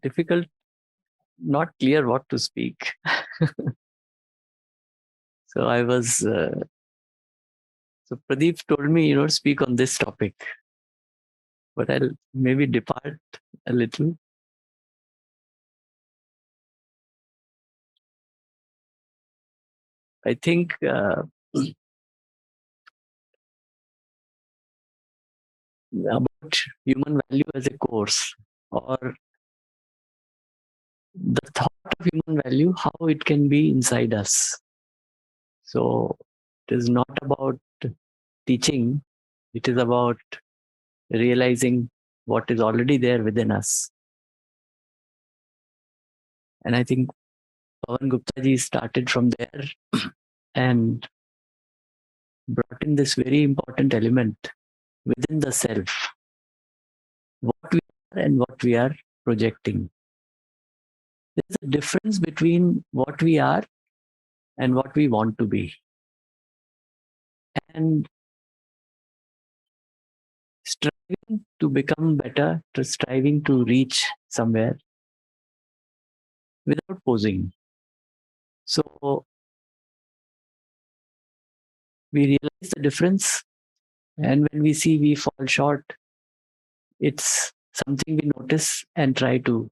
difficult, not clear what to speak. So I was, so Pradeep told me, speak on this topic, but I'll maybe depart a little. I think about human value as a course, or the thought of human value, how it can be inside us. So it is not about teaching, it is about realizing what is already there within us. And I think Pawan Gupta ji started from there and brought in this very important element within the self, what we are and what we are projecting. There's a difference between what we are and what we want to be. And striving to become better, to striving to reach somewhere without posing. So we realize the difference, and when we see we fall short, it's something we notice and try to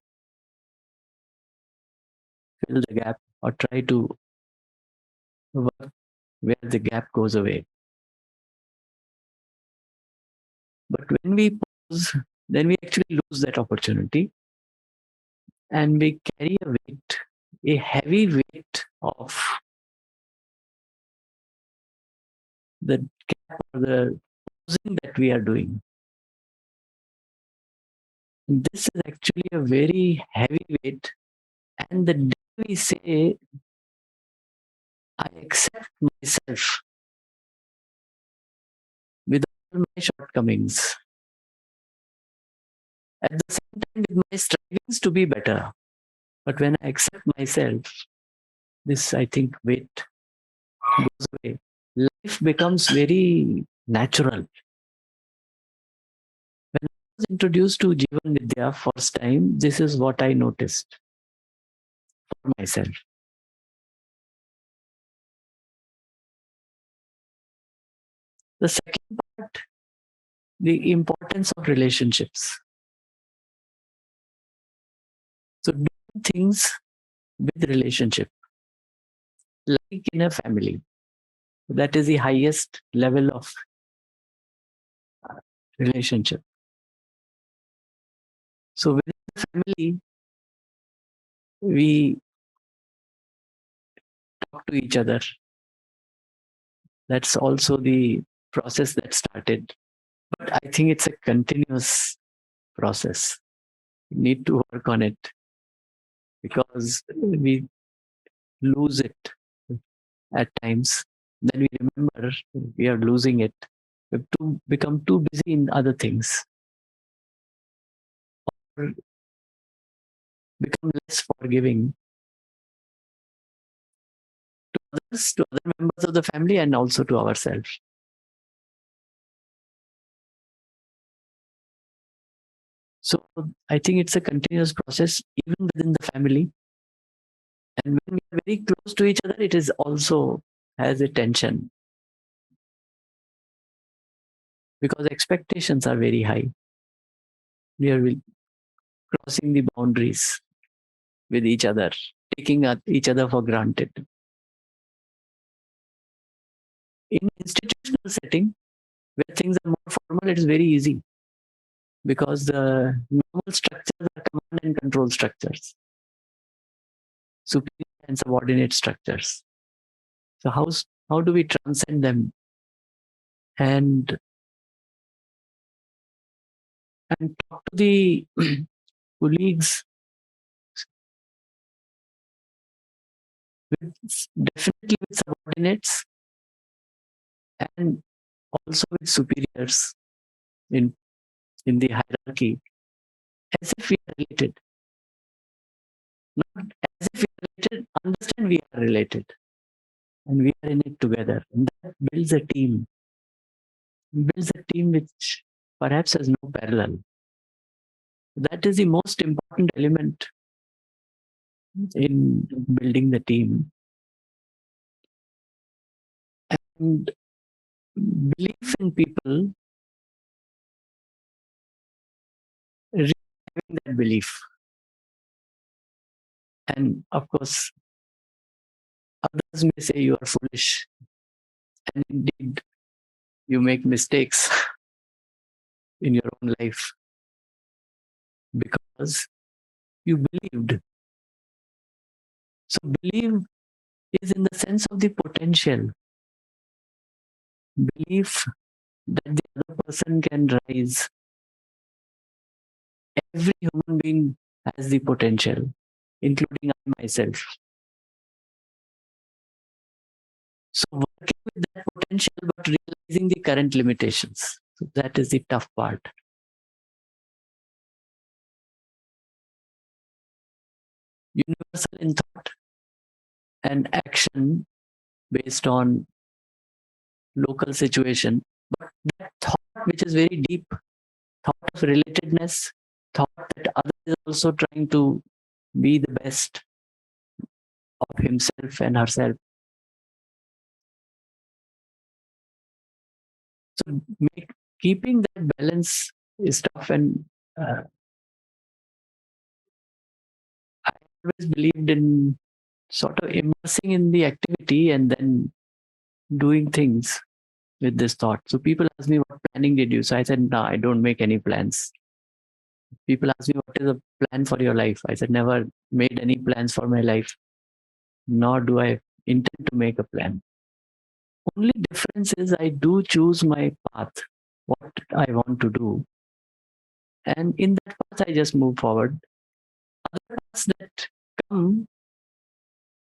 fill the gap or try to work where the gap goes away. But when we pause, then we actually lose that opportunity and we carry a weight, a heavy weight of the gap or the pausing that we are doing. This is actually a very heavy weight. And the day we say, I accept myself with all my shortcomings, at the same time with my strivings to be better. But when I accept myself, this, I think, weight goes away. Life becomes very natural. When I was introduced to Jivan Vidya first time, this is what I noticed for myself. The second part, the importance of relationships. So doing things with relationship, like in a family, that is the highest level of relationship. So within the family, we talk to each other. That's also the process that started. But I think it's a continuous process. We need to work on it because we lose it at times. Then we remember we are losing it. We have to become too busy in other things, or become less forgiving to others, to other members of the family, and also to ourselves. So I think it's a continuous process, even within the family. And when we are very close to each other, it is also has a tension because expectations are very high. We are crossing the boundaries with each other, taking each other for granted. In institutional setting, where things are more formal, it is very easy because the normal structures are command and control structures, superior and subordinate structures. So how do we transcend them and talk to the colleagues with, definitely with subordinates and also with superiors in the hierarchy, as if we are related, not as if we are related, understand we are related and we are in it together. And that builds a team, which perhaps has no parallel. That is the most important element in building the team. And belief in people, really having that belief. And of course, others may say you are foolish, and indeed, you make mistakes in your own life because you believed. So, believe is in the sense of the potential, belief that the other person can rise. Every human being has the potential, including I myself. So, working with that potential but realizing the current limitations. So that is the tough part. Universal in thought and action based on local situation, but that thought which is very deep, thought of relatedness, thought that other is also trying to be the best of himself and herself. So keeping that balance is tough, and I always believed in sort of immersing in the activity and then doing things with this thought. So people ask me, what planning did you? So I said, no, I don't make any plans. People ask me, what is a plan for your life? I said, never made any plans for my life, nor do I intend to make a plan. Only difference is I do choose my path, what I want to do. And in that path, I just move forward. Other paths that come,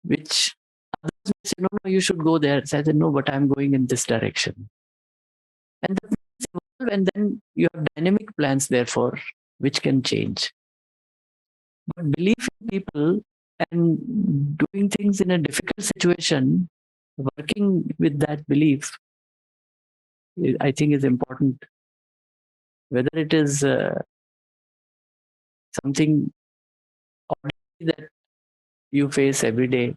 which others may say, no, no, you should go there. So I said, no, but I'm going in this direction. And the plans evolve, and then you have dynamic plans, therefore, which can change. But belief in people and doing things in a difficult situation, working with that belief, I think is important. Whether it is something ordinary that you face every day,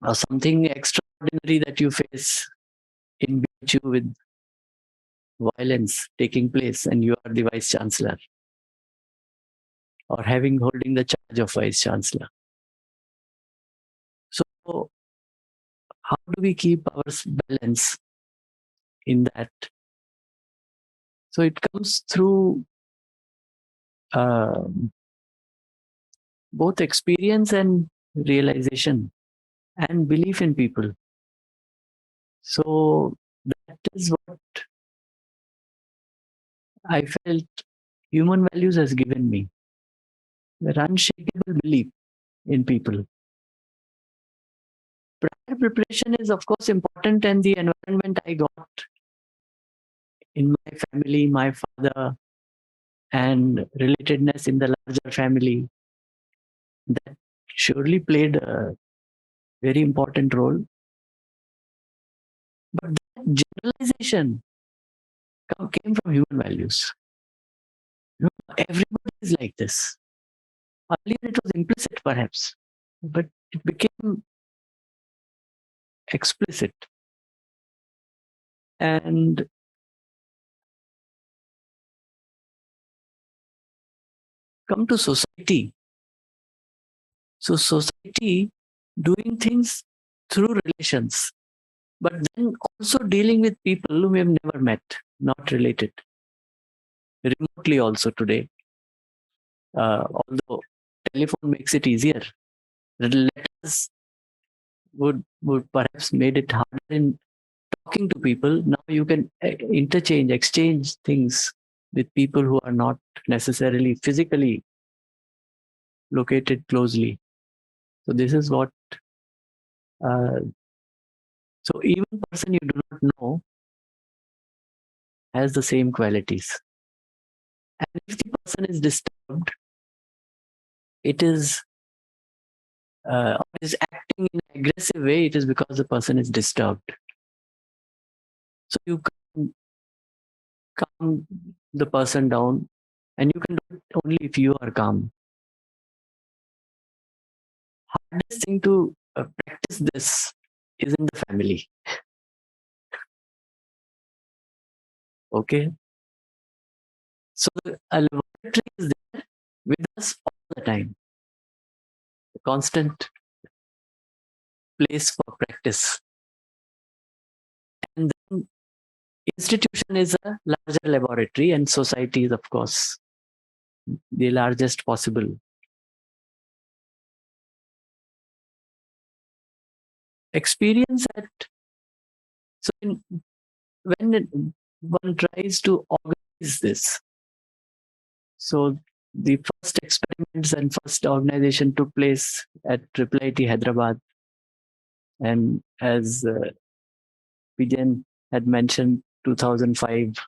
or something extraordinary that you face in BHU with violence taking place and you are the vice chancellor, or holding the charge of vice chancellor. So how do we keep our balance in that? So it comes through both experience and realization and belief in people. So that is what I felt human values has given me, that unshakable belief in people. Prior preparation is, of course, important, and the environment I got in my family, my father, and relatedness in the larger family, that surely played a very important role. But that generalization came from human values. Everybody is like this. Earlier it was implicit, perhaps, but it became explicit. And come to society. So society doing things through relations, but then also dealing with people whom we have never met, not related, remotely also today. Although telephone makes it easier, letters would perhaps made it harder in talking to people. Now you can exchange things with people who are not necessarily physically located closely. So this is what. So even person you do not know has the same qualities. And if the person is disturbed, it is acting in an aggressive way. It is because the person is disturbed. So you calm the person down, and you can do it only if you are calm. Hardest thing to practice this is in the family. Okay, so a laboratory is there with us all the time, a constant place for practice, and then institution is a larger laboratory, and society is, of course, the largest possible. Experience at so when one tries to organize this, so the first experiments and first organization took place at IIIT Hyderabad, and as Vijayan had mentioned, 2005,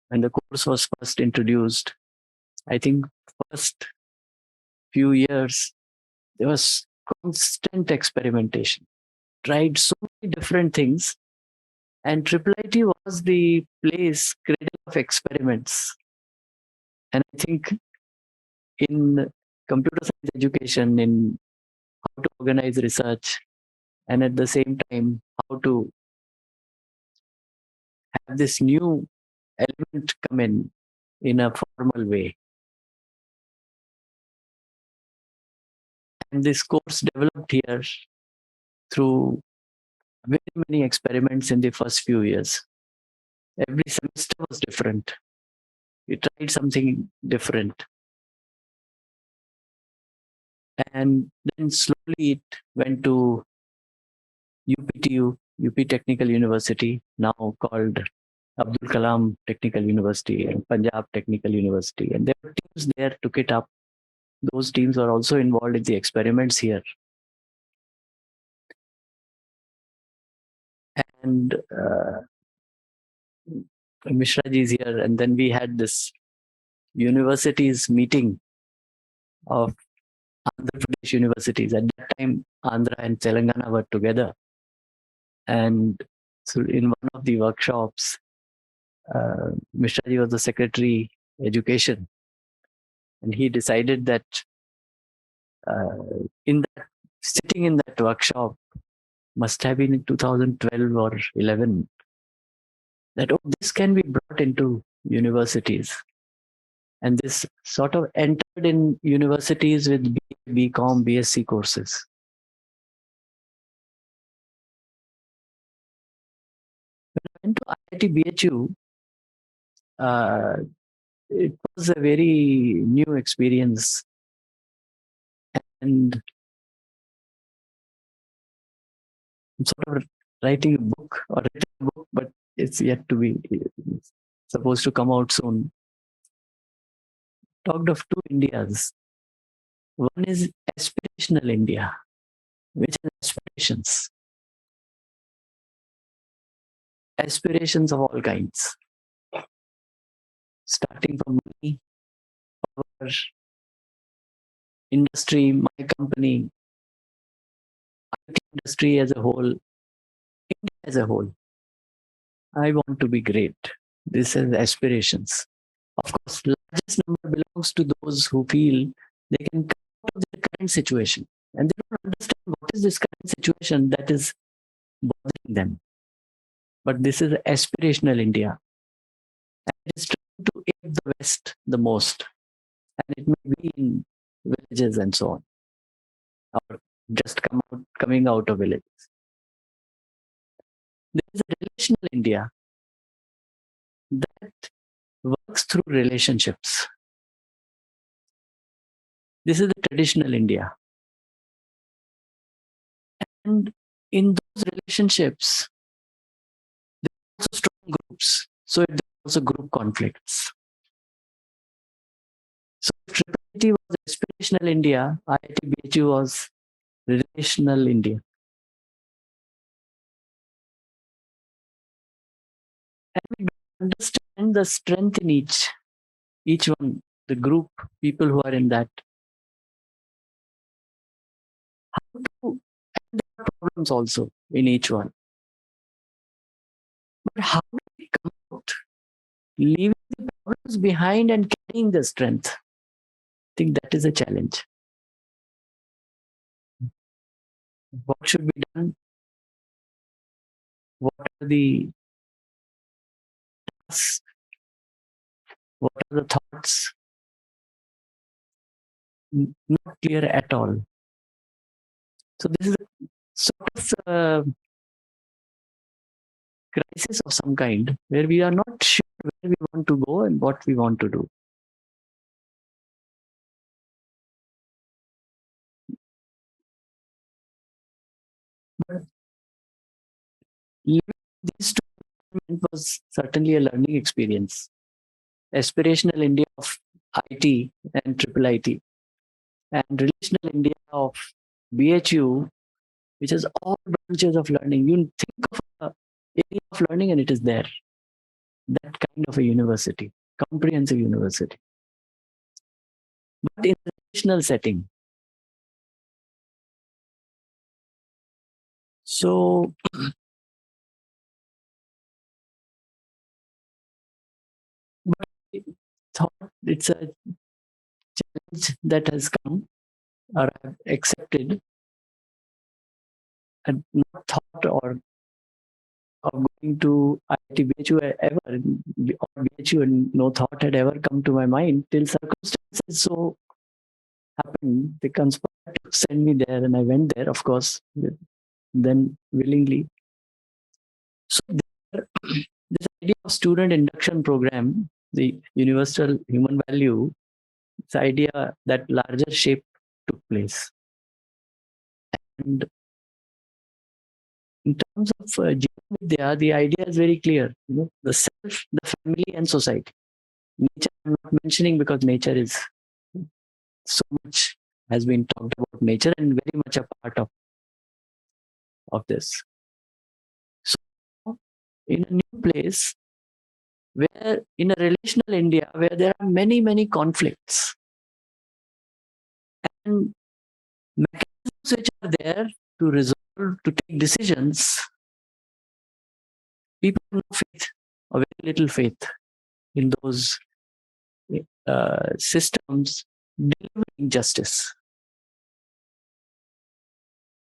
when the course was first introduced. I think first few years there was constant experimentation. Tried so many different things, and IIIT was the place cradle of experiments. And I think in computer science education, in how to organize research, and at the same time how to have this new element come in a formal way. And this course developed here through very many experiments in the first few years. Every semester was different. We tried something different. And then slowly it went to UPTU, UP Technical University, now called Abdul Kalam Technical University and Punjab Technical University. And there were teams there took it up. Those teams are also involved in the experiments here. And Mishra ji is here. And then we had this universities meeting of Andhra Pradesh universities. At that time, Andhra and Telangana were together. And so in one of the workshops, Mishra ji was the secretary education, and he decided that in that sitting in that workshop must have been in 2012 or 11, that this can be brought into universities, and this sort of entered in universities with BCom, BSc courses. When I went to IIT BHU, it was a very new experience, and I'm sort of writing a book or written a book, but it's yet to be it's supposed to come out soon. Talked of two Indias. One is aspirational India, which has aspirations of all kinds, starting from money, power, industry, my company, IT industry as a whole, India as a whole. I want to be great. This is aspirations. Of course, largest number belongs to those who feel they can come out of their current situation, and they don't understand what is this current situation that is bothering them. But this is aspirational India, and it is trying to aid the West the most, and it may be in villages and so on, or just coming out of villages. There is a relational India that works through relationships. This is the traditional India. And in those relationships, there are also strong groups. So there are also group conflicts. So if IIIT was aspirational India, IIT BHU was relational India. And we don't understand the strength in each one, the group, people who are in that. How to, and there are problems also in each one. But how do we come out leaving the problems behind and carrying the strength. I think that is a challenge. What should be done? What are the tasks? What are the thoughts? Not clear at all. So this is a sort of crisis of some kind where we are not sure where we want to go and what we want to do. But living these two environments was certainly a learning experience. Aspirational India of IT and triple IT, and relational India of BHU, which has all branches of learning. You think of a area of learning and it is there. That kind of a university, comprehensive university, but in a relational setting. So, but I thought it's a challenge that has come or I've accepted and not thought or of going to IIT BHU ever or BHU, and no thought had ever come to my mind till circumstances so happened. They conspired to send me there, and I went there, of course, then willingly. So there, this idea of student induction program, the universal human value, this idea that larger shape took place. And in terms of Jivan Vidya, the idea is very clear. The self, the family, and society. Nature, I'm not mentioning because nature is so much has been talked about nature and very much a part of this. So, in a new place where in a relational India where there are many, many conflicts and mechanisms which are there to resolve, to take decisions, people have no faith or very little faith in those systems delivering justice.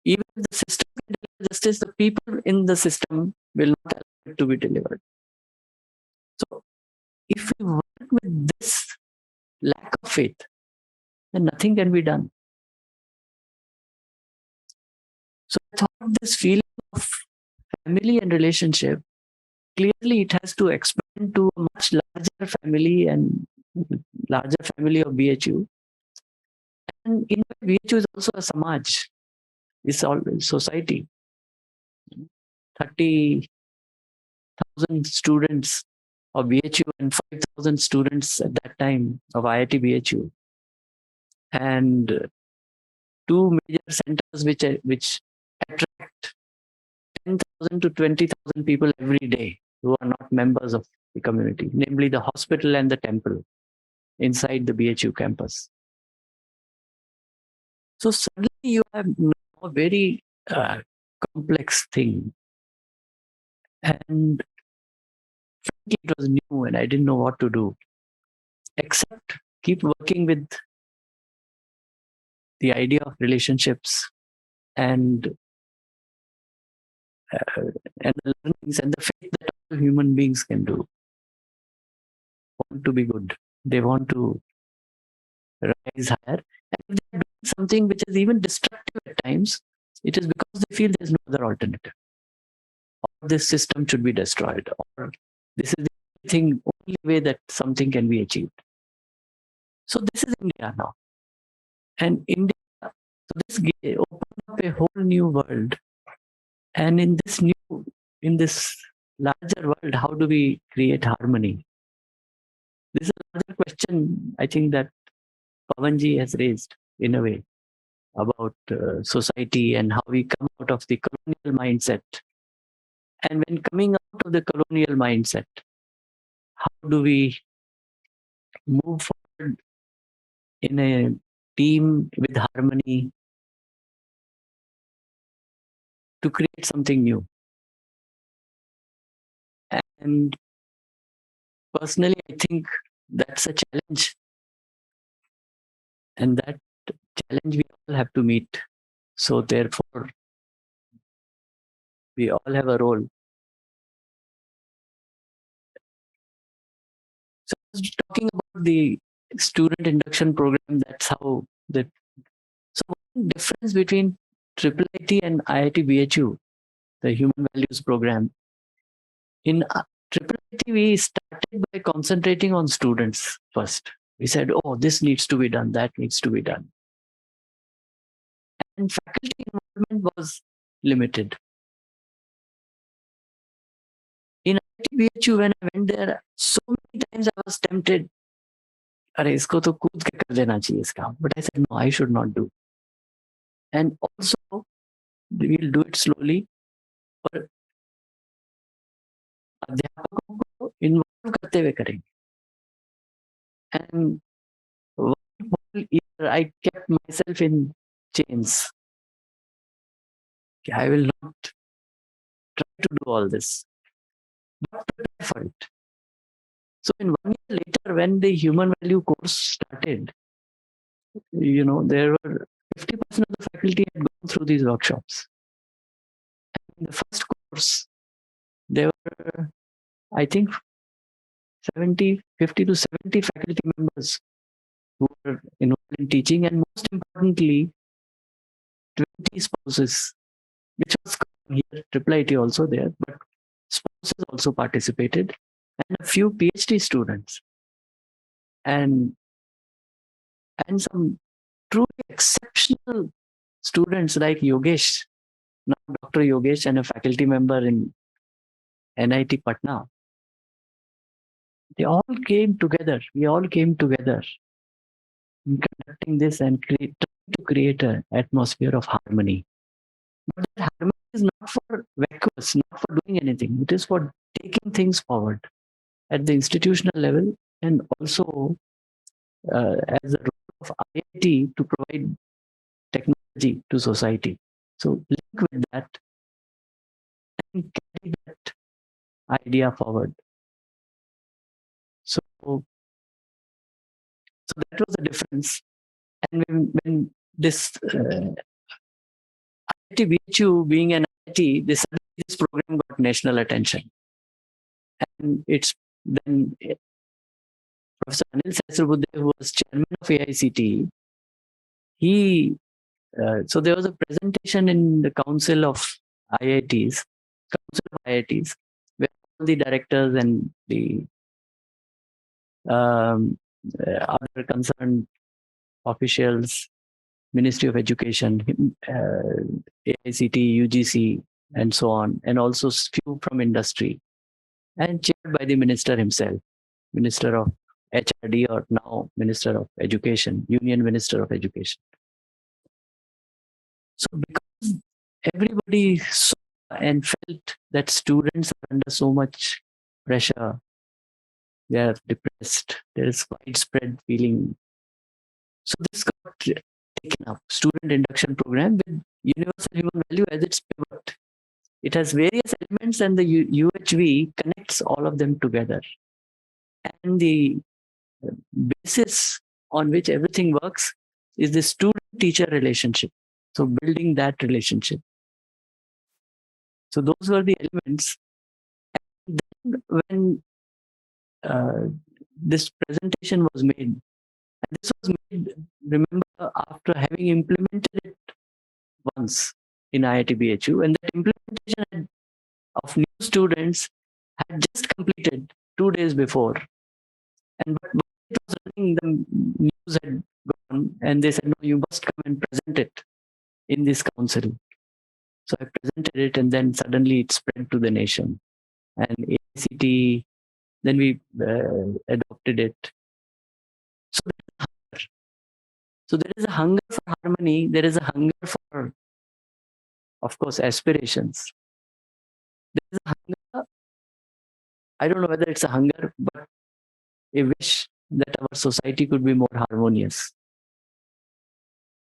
Even if the system can deliver justice, the people in the system will not allow it to be delivered. So, if we work with this lack of faith, then nothing can be done. So, I thought this feeling of family and relationship, clearly it has to expand to a much larger family and larger family of BHU. And in BHU is also a samaj, it's all society. 30,000 students of BHU and 5,000 students at that time of IIT BHU. And two major centers which attract 10,000 to 20,000 people every day who are not members of the community, namely the hospital and the temple inside the BHU campus. So suddenly you have a very complex thing. And frankly, it was new and I didn't know what to do, except keep working with the idea of relationships and and the learnings and the faith that all human beings can do. Want to be good. They want to rise higher. And if they're doing something which is even destructive at times, it is because they feel there's no other alternative. Or this system should be destroyed. Or this is the only way that something can be achieved. So this is India now. And India, so this opened up a whole new world. And in this larger world, how do we create harmony? This is another question I think that Pavanji has raised in a way about society and how we come out of the colonial mindset. And when coming out of the colonial mindset, how do we move forward in a team with harmony to create something new? And personally, I think that's a challenge, and that challenge we all have to meet. So therefore, we all have a role. So I was talking about the student induction program. That's how the so one difference between Triple IT and IIT BHU, the Human Values Program. In Triple IT, we started by concentrating on students first. We said, "Oh, this needs to be done. That needs to be done," and faculty involvement was limited. In IIT BHU, when I went there, so many times I was tempted. अरे इसको तो कूद के कर देना चाहिए इसका. But I said, no, I should not do. And also, we'll do it slowly. पर अध्यापकों को इन्वॉल्व करते हुए करेंगे. And one whole year, I kept myself in chains. I will not try to do all this, but prepare for it. So in 1 year later, when the human value course started, there were 50% of the faculty had gone through these workshops. In the first course, there were, I think, 50 to 70 faculty members who were involved in teaching, and most importantly, 20 spouses, which was here, Triple IT also there, but spouses also participated, and a few PhD students, and some truly exceptional students like Yogesh, now Dr. Yogesh, and a faculty member in NIT Patna. They all came together. We all came together in conducting this and trying to create an atmosphere of harmony. But that harmony is not for vacuous, not for doing anything. It is for taking things forward at the institutional level, and also as a role of IIT to provide technology to society. So link with that and carry that idea forward. So that was the difference. And when this IIT BHU being an IIT, this program got national attention. And it's then Professor Anil Sahasrabudhe, who was chairman of AICTE, he so there was a presentation in the Council of IITs, where all the directors and the other concerned officials, Ministry of Education, AICTE, UGC, and so on, and also few from industry, and chaired by the minister himself, Minister of HRD, or now Minister of Education, Union Minister of Education. So because everybody saw and felt that students are under so much pressure, they are depressed, there is widespread feeling. So this got taken up, student induction program with universal human value as its pivot. It has various elements, and the UHV connects all of them together. And the basis on which everything works is the student-teacher relationship. So building that relationship. So those were the elements. And then when this presentation was made, and this was made, remember, after having implemented it once in IIT BHU, and that implementation of new students had just completed 2 days before. And but it was running, the news had gone, and they said, no, you must come and present it in this council. So I presented it, and then suddenly it spread to the nation. And AICT, then we adopted it. So there is a hunger for harmony. There is a hunger for, of course, aspirations. There is a hunger. I don't know whether it's a hunger, but a wish that our society could be more harmonious.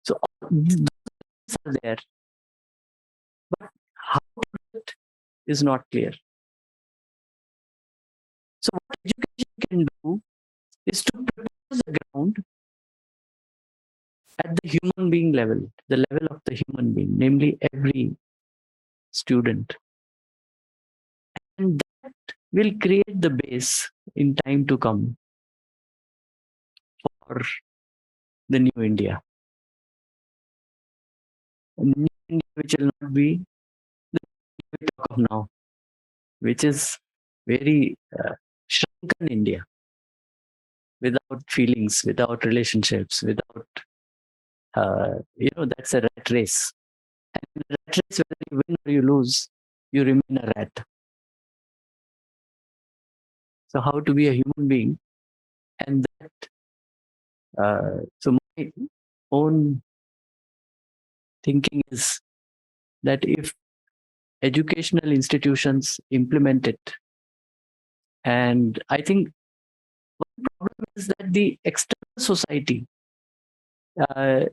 So those things are there, but how to do it is not clear. So what education can do is to prepare the ground at the human being level, the level of the human being, namely every student. And that will create the base in time to come for the new India. A new India which will not be the India we talk of now, which is very shrunken India, without feelings, without relationships, without, that's a rat race. And in a rat race, whether you win or you lose, you remain a rat. So, how to be a human being? And so, my own thinking is that if educational institutions implement it, and I think one problem is that the external society uh,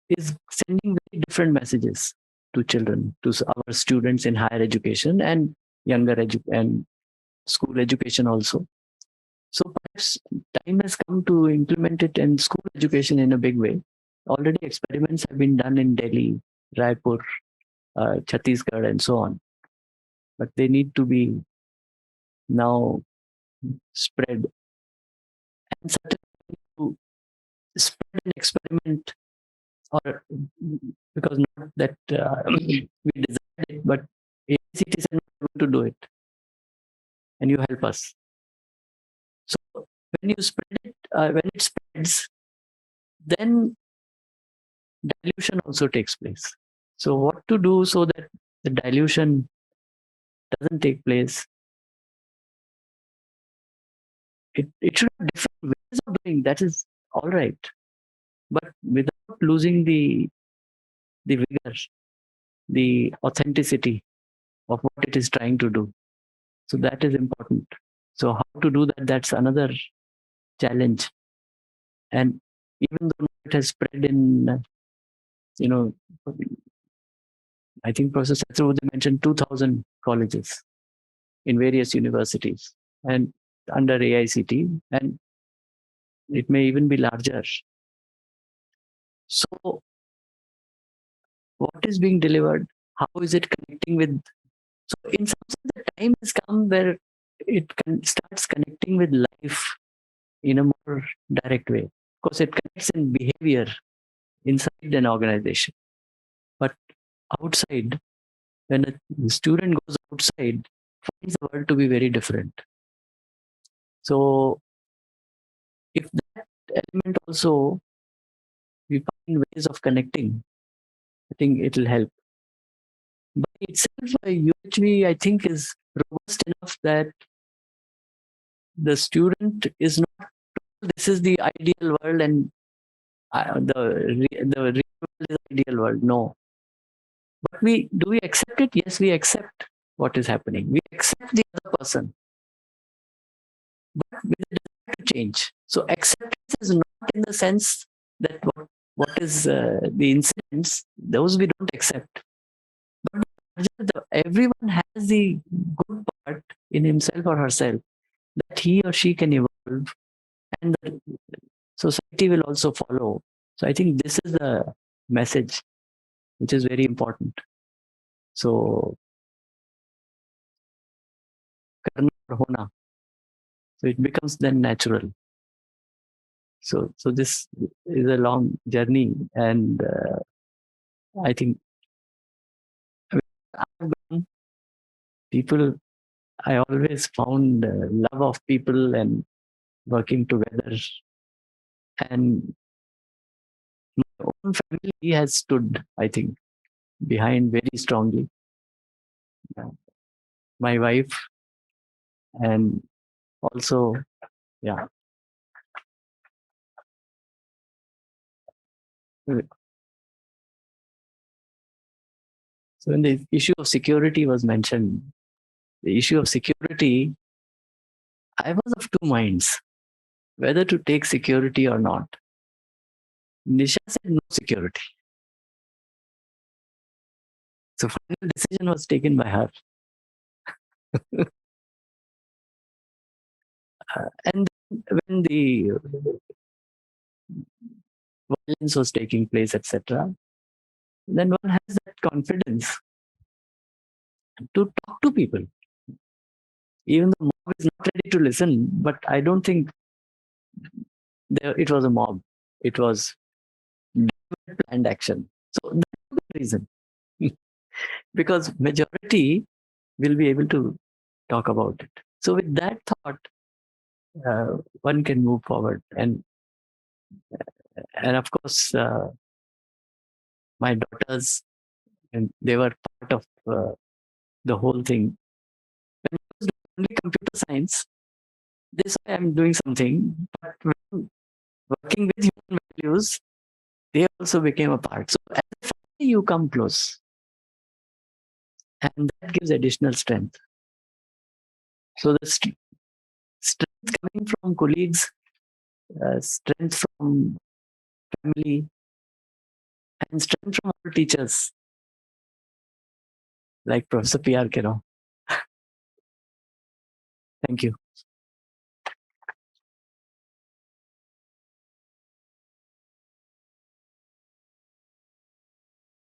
is sending very different messages to children, to our students in higher education and and school education also. So perhaps time has come to implement it in school education in a big way. Already experiments have been done in Delhi, Raipur, Chhattisgarh, and so on. But they need to be now spread. And certainly to spread an experiment, or because not that we desired it, but AICT said not going to do it, and you help us. So when you spread it, when it spreads, then dilution also takes place. So what to do so that the dilution doesn't take place? It should have different ways of doing. That is all right, but without losing the vigor, the authenticity of what it is trying to do. So that is important. So how to do that? That's another challenge. And even though it has spread in, you know, I think Professor Satru, they mentioned 2,000 colleges in various universities and under AICT, and it may even be larger. So what is being delivered? How is it connecting with? So in some sense, the time has come where starts connecting with life in a more direct way. Of course, it connects in behavior inside an organization, but outside, when a student goes outside, finds the world to be very different. So if that element also we find ways of connecting, I think it will help. By itself, UHV I think is robust enough that the student is not told this is the ideal world and the real world is the ideal world. No, but we accept it? Yes, we accept what is happening. We accept the other person, but with a desire to change. So acceptance is not in the sense that what is the incidents, those we don't accept. But everyone has the good part in himself or herself that he or she can evolve, and the society will also follow. So I think this is the message which is very important. So karna or hona. So it becomes then natural. So this is a long journey, and I think I've grown. People, I always found love of people and working together, and my own family has stood, I think, behind very strongly. Yeah. My wife, and also, yeah. So when the issue of security was mentioned, the issue of security, I was of two minds whether to take security or not. Nisha said no security. So final decision was taken by her. And then when the violence was taking place, etc., then one has that confidence to talk to people. Even the mob is not ready to listen, but I don't think it was a mob. It was planned action. So that's the reason. Because majority will be able to talk about it. So with that thought, one can move forward. And of course, my daughters, and they were part of the whole thing. When I was doing only computer science, they saw I'm doing something, but when working with human values, they also became a part. So as a family, you come close, and that gives additional strength. So the strength coming from colleagues, strength from family, and strength from our teachers, like Professor P.R. Kero. Thank you.